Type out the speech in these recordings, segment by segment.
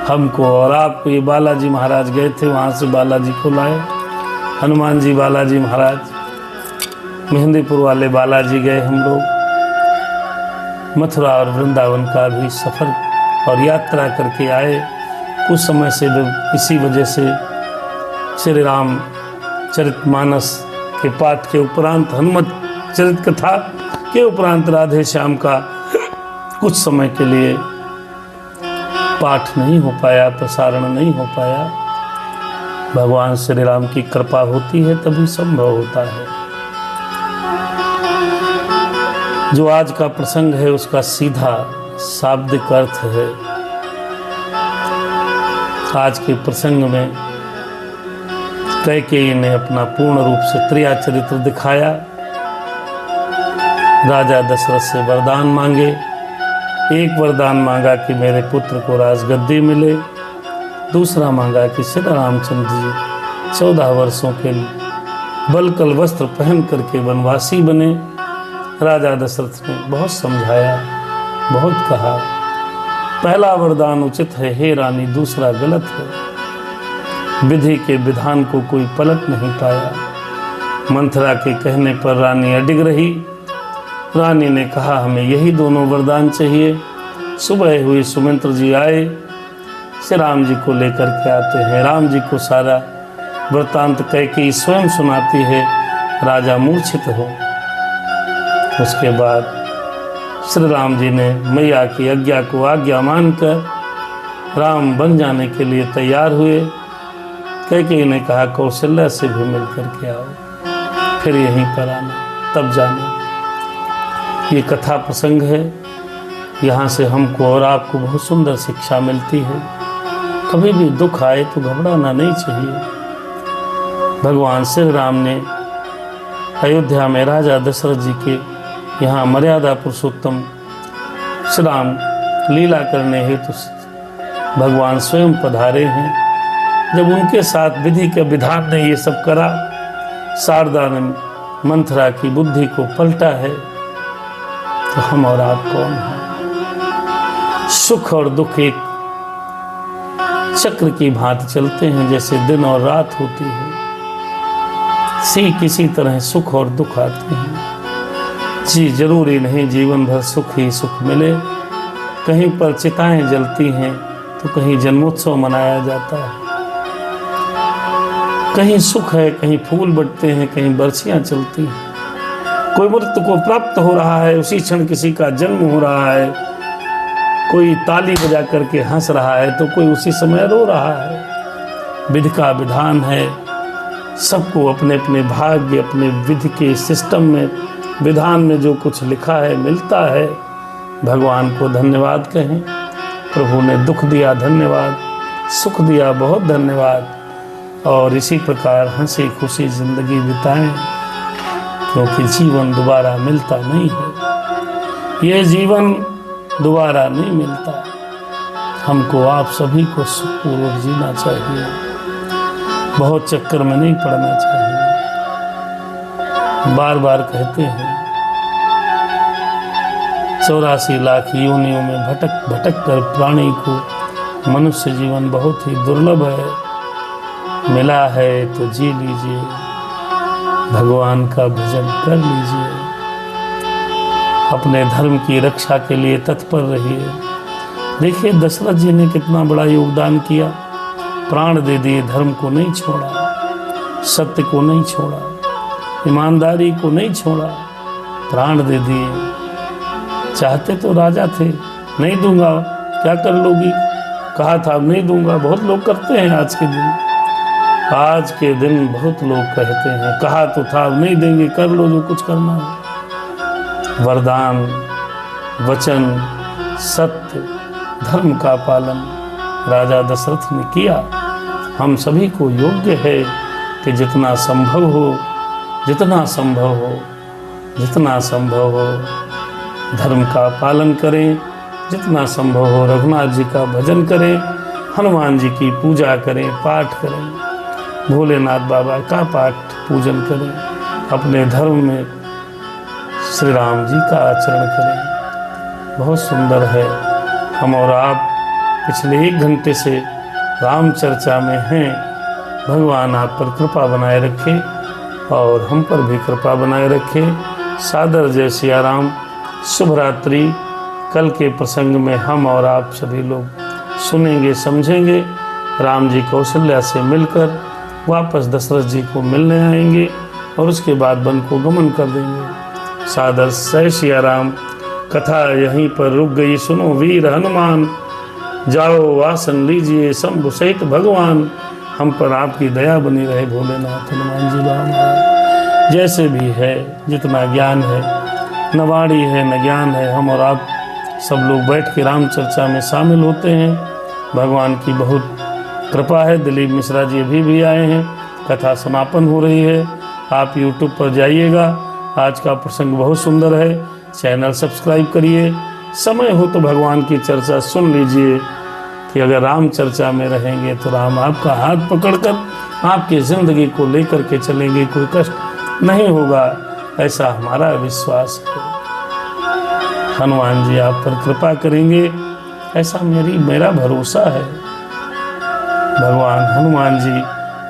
हमको और आपको। ये बालाजी महाराज गए थे, वहाँ से बालाजी को लाए। हनुमान जी बालाजी महाराज, मेहंदीपुर वाले बालाजी गए हम लोग। मथुरा और वृंदावन का भी सफ़र और यात्रा करके आए। कुछ समय से इसी वजह से श्री राम चरितमानस के पाठ के उपरांत, हनुमत चरित कथा के उपरांत राधे श्याम का कुछ समय के लिए पाठ नहीं हो पाया, प्रसारण नहीं हो पाया। भगवान श्री राम की कृपा होती है तभी संभव होता है। जो आज का प्रसंग है उसका सीधा शाब्दिक अर्थ है। आज के प्रसंग में कैकेयी ने अपना पूर्ण रूप से त्रिया चरित्र दिखाया। राजा दशरथ से वरदान मांगे। एक वरदान मांगा कि मेरे पुत्र को राजगद्दी मिले। दूसरा मांगा कि श्री रामचंद्र जी 14 वर्षों के बलकल वस्त्र पहन करके वनवासी बने। राजा दशरथ ने बहुत समझाया, बहुत कहा, पहला वरदान उचित है हे रानी, दूसरा गलत है। विधि के विधान को कोई पलट नहीं पाया। मंथरा के कहने पर रानी अडिग रही। रानी ने कहा हमें यही दोनों वरदान चाहिए। सुबह हुई, सुमित्र जी आए, श्री राम जी को लेकर के आते हैं। राम जी को सारा वृत्तांत कैकेयी स्वयं सुनाती है। राजा मूर्छित हो। उसके बाद श्री राम जी ने मैया की आज्ञा को आज्ञा मानकर राम बन जाने के लिए तैयार हुए। कैकेयी ने कहा कौशल्या से भी मिल करके आओ, फिर यहीं पर आना, तब जाना। ये कथा प्रसंग है। यहाँ से हमको और आपको बहुत सुंदर शिक्षा मिलती है। कभी भी दुख आए तो घबराना नहीं चाहिए। भगवान श्री राम ने अयोध्या में राजा दशरथ जी के यहाँ मर्यादा पुरुषोत्तम श्री राम लीला करने हेतु भगवान स्वयं पधारे हैं। जब उनके साथ विधि के विधान ने ये सब करा, शारदा ने मंथरा की बुद्धि को पलटा है, तो हम और आप कौन हैं? सुख और दुख एक चक्र की भांति चलते हैं, जैसे दिन और रात होती है। किसी तरह सुख और दुख आते हैं। जी जरूरी नहीं जीवन भर सुख ही सुख मिले। कहीं पर चिताएं जलती हैं तो कहीं जन्मोत्सव मनाया जाता है। कहीं सुख है, कहीं फूल बटते हैं, कहीं बरसियां चलती हैं। कोई मृत्यु को प्राप्त हो रहा है, उसी क्षण किसी का जन्म हो रहा है। कोई ताली बजा करके हंस रहा है तो कोई उसी समय रो रहा है। विधि का विधान है। सबको अपने अपने भाग्य, अपने विधि के सिस्टम में, विधान में जो कुछ लिखा है मिलता है। भगवान को धन्यवाद कहें। प्रभु ने दुख दिया, धन्यवाद। सुख दिया, बहुत धन्यवाद। और इसी प्रकार हंसी खुशी जिंदगी बिताएं, क्योंकि जीवन दोबारा मिलता नहीं है। ये जीवन दोबारा नहीं मिलता। हमको आप सभी को सुखपूर्वक जीना चाहिए। बहुत चक्कर में नहीं पड़ना चाहिए। बार बार कहते हैं 84 लाख योनियों में भटक भटक कर प्राणी को मनुष्य जीवन बहुत ही दुर्लभ है। मिला है तो जी लीजिए, भगवान का भजन कर लीजिए, अपने धर्म की रक्षा के लिए तत्पर रहिए। देखिए दशरथ जी ने कितना बड़ा योगदान किया। प्राण दे दिए, धर्म को नहीं छोड़ा, सत्य को नहीं छोड़ा, ईमानदारी को नहीं छोड़ा, प्राण दे दिए। चाहते तो राजा थे, नहीं दूंगा, क्या कर लोगी, कहा था नहीं दूंगा। बहुत लोग करते हैं आज के दिन। आज के दिन बहुत लोग कहते हैं कहा तो था, नहीं देंगे, कर लो जो कुछ करना है। वरदान, वचन, सत्य, धर्म का पालन राजा दशरथ ने किया। हम सभी को योग्य है कि जितना संभव हो, जितना संभव हो, जितना संभव हो धर्म का पालन करें। जितना संभव हो रघुनाथ जी का भजन करें, हनुमान जी की पूजा करें, पाठ करें, भोलेनाथ बाबा का पाठ पूजन करें। अपने धर्म में श्री राम जी का आचरण करें। बहुत सुंदर है। हम और आप पिछले 1 घंटे से राम चर्चा में हैं। भगवान आप पर कृपा बनाए रखे और हम पर भी कृपा बनाए रखे। सादर जय सिया राम। शुभ रात्रि। कल के प्रसंग में हम और आप सभी लोग सुनेंगे, समझेंगे। राम जी कौशल्या से मिलकर वापस दशरथ जी को मिलने आएंगे और उसके बाद वन को गमन कर देंगे। सादर जय सिया राम। कथा यहीं पर रुक गई, सुनो वीर हनुमान। जाओ आसन लीजिए शंभु सहित भगवान। हम पर आपकी दया बनी रहे भोलेनाथ हनुमान जी महाराज। जैसे भी है, जितना ज्ञान है, न वाणी है न ज्ञान है, हम और आप सब लोग बैठ के राम चर्चा में शामिल होते हैं। भगवान की बहुत कृपा है। दिलीप मिश्रा जी अभी भी आए हैं। कथा समापन हो रही है। आप YouTube पर जाइएगा। आज का प्रसंग बहुत सुंदर है। चैनल सब्सक्राइब करिए। समय हो तो भगवान की चर्चा सुन लीजिए कि अगर राम चर्चा में रहेंगे तो राम आपका हाथ पकड़कर आपकी ज़िंदगी को लेकर के चलेंगे, कोई कष्ट नहीं होगा, ऐसा हमारा विश्वास है। हनुमान जी आप पर कृपा करेंगे, ऐसा मेरा भरोसा है। भगवान हनुमान जी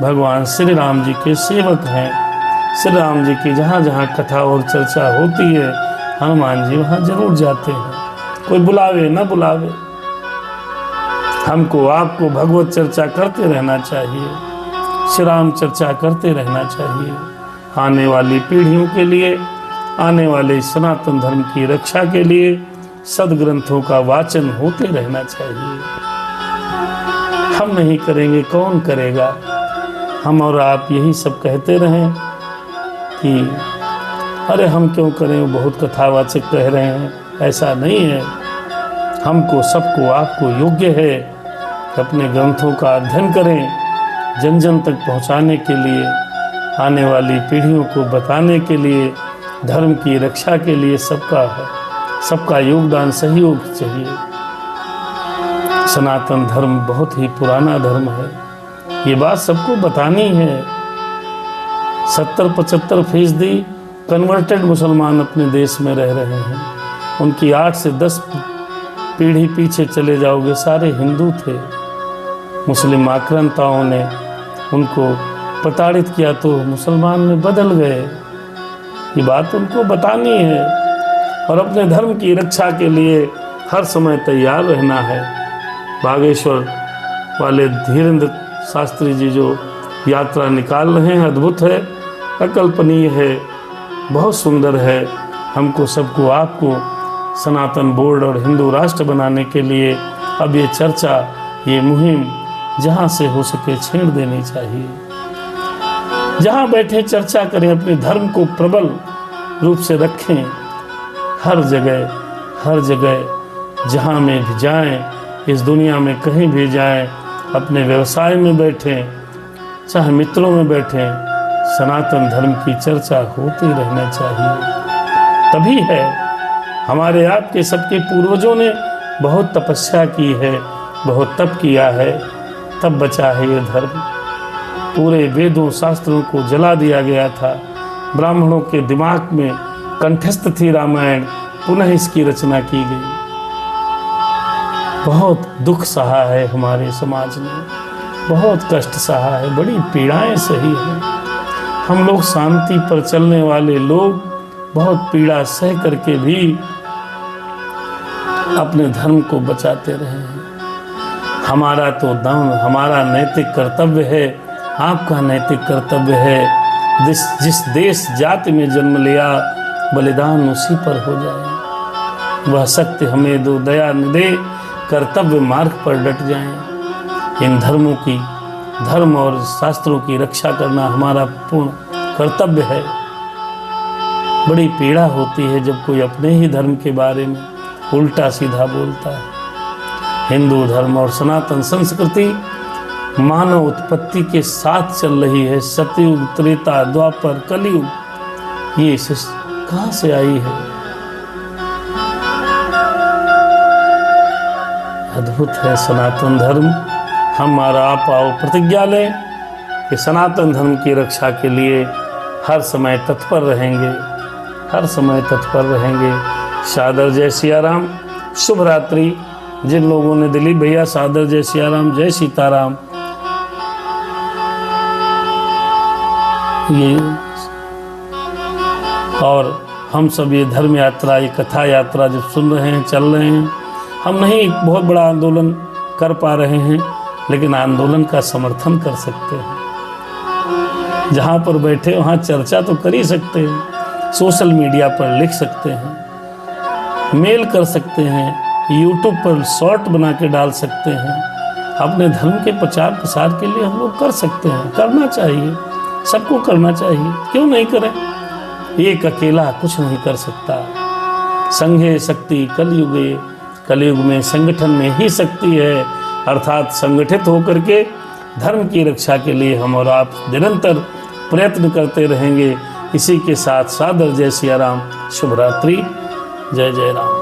भगवान श्री राम जी के सेवक हैं। श्री राम जी की जहाँ जहाँ कथा और चर्चा होती है, हनुमान जी वहाँ जरूर जाते हैं। कोई बुलावे न बुलावे, हमको आपको भगवत चर्चा करते रहना चाहिए, श्री राम चर्चा करते रहना चाहिए। आने वाली पीढ़ियों के लिए, आने वाले सनातन धर्म की रक्षा के लिए सदग्रंथों का वाचन होते रहना चाहिए। हम नहीं करेंगे कौन करेगा? हम और आप यही सब कहते रहें कि अरे हम क्यों करें, वो बहुत कथावाचक कह रहे हैं। ऐसा नहीं है। हमको सबको आपको योग्य है कि अपने ग्रंथों का अध्ययन करें, जन जन तक पहुंचाने के लिए, आने वाली पीढ़ियों को बताने के लिए, धर्म की रक्षा के लिए सबका योगदान, सहयोग चाहिए। सनातन धर्म बहुत ही पुराना धर्म है, ये बात सबको बतानी है। 70-75% कन्वर्टेड मुसलमान अपने देश में रह रहे हैं। उनकी 8 से 10 पीढ़ी पीछे चले जाओगे, सारे हिंदू थे। मुस्लिम आक्रांताओं ने उनको प्रताड़ित किया तो मुसलमान में बदल गए। ये बात उनको बतानी है और अपने धर्म की रक्षा के लिए हर समय तैयार रहना है। बागेश्वर वाले धीरेन्द्र शास्त्री जी जो यात्रा निकाल रहे हैं, अद्भुत है, अकल्पनीय है, बहुत सुंदर है। हमको सबको आपको सनातन बोर्ड और हिंदू राष्ट्र बनाने के लिए अब ये चर्चा, ये मुहिम जहाँ से हो सके छेड़ देनी चाहिए। जहाँ बैठे चर्चा करें, अपने धर्म को प्रबल रूप से रखें। हर जगह जहाँ में भी जाएं, इस दुनिया में कहीं भी जाएं, अपने व्यवसाय में बैठें, चाहे मित्रों में बैठें, सनातन धर्म की चर्चा होती रहना चाहिए। तभी है, हमारे आपके सबके पूर्वजों ने बहुत तपस्या की है, बहुत तप किया है, तब बचा है ये धर्म। पूरे वेदों शास्त्रों को जला दिया गया था। ब्राह्मणों के दिमाग में कंठस्थ थी रामायण, पुनः इसकी रचना की गई। बहुत दुख सहा है हमारे समाज ने, बहुत कष्ट सहा है, बड़ी पीड़ाएं सही हैं। हम लोग शांति पर चलने वाले लोग बहुत पीड़ा सह करके भी अपने धर्म को बचाते रहे हैं। हमारा तो दम, हमारा नैतिक कर्तव्य है, आपका नैतिक कर्तव्य है, जिस देश जाति में जन्म लिया बलिदान उसी पर हो जाए। वह शक्ति हमें दो, दया न दे, कर्तव्य मार्ग पर डट जाएं। इन धर्म और शास्त्रों की रक्षा करना हमारा पूर्ण कर्तव्य है। बड़ी पीड़ा होती है जब कोई अपने ही धर्म के बारे में उल्टा सीधा बोलता है। हिंदू धर्म और सनातन संस्कृति मानव उत्पत्ति के साथ चल रही है। सतयुग, त्रेता, द्वापर, कलयुग, ये कहाँ से आई है? अद्भुत है सनातन धर्म। हमारा आप आओ प्रतिज्ञा लें कि सनातन धर्म की रक्षा के लिए हर समय तत्पर रहेंगे, हर समय तत्पर रहेंगे। सादर जय सिया राम। शुभ रात्रि। जिन लोगों ने दिलीप भैया सादर जय सियाराम जय सीताराम ये और हम सब ये धर्म यात्रा, ये कथा यात्रा जब सुन रहे हैं, चल रहे हैं, हम नहीं बहुत बड़ा आंदोलन कर पा रहे हैं, लेकिन आंदोलन का समर्थन कर सकते हैं। जहाँ पर बैठे वहाँ चर्चा तो कर ही सकते हैं, सोशल मीडिया पर लिख सकते हैं, मेल कर सकते हैं, यूट्यूब पर शॉर्ट बना के डाल सकते हैं। अपने धर्म के प्रचार प्रसार के लिए हम लोग कर सकते हैं, करना चाहिए, सबको करना चाहिए, क्यों नहीं करें। एक अकेला कुछ नहीं कर सकता। संघे शक्ति कलयुगे, कलयुग में संगठन में ही शक्ति है, अर्थात संगठित होकर के धर्म की रक्षा के लिए हम और आप निरंतर प्रयत्न करते रहेंगे। इसी के साथ सादर जय सिया राम, शुभ रात्रि, जय जय राम।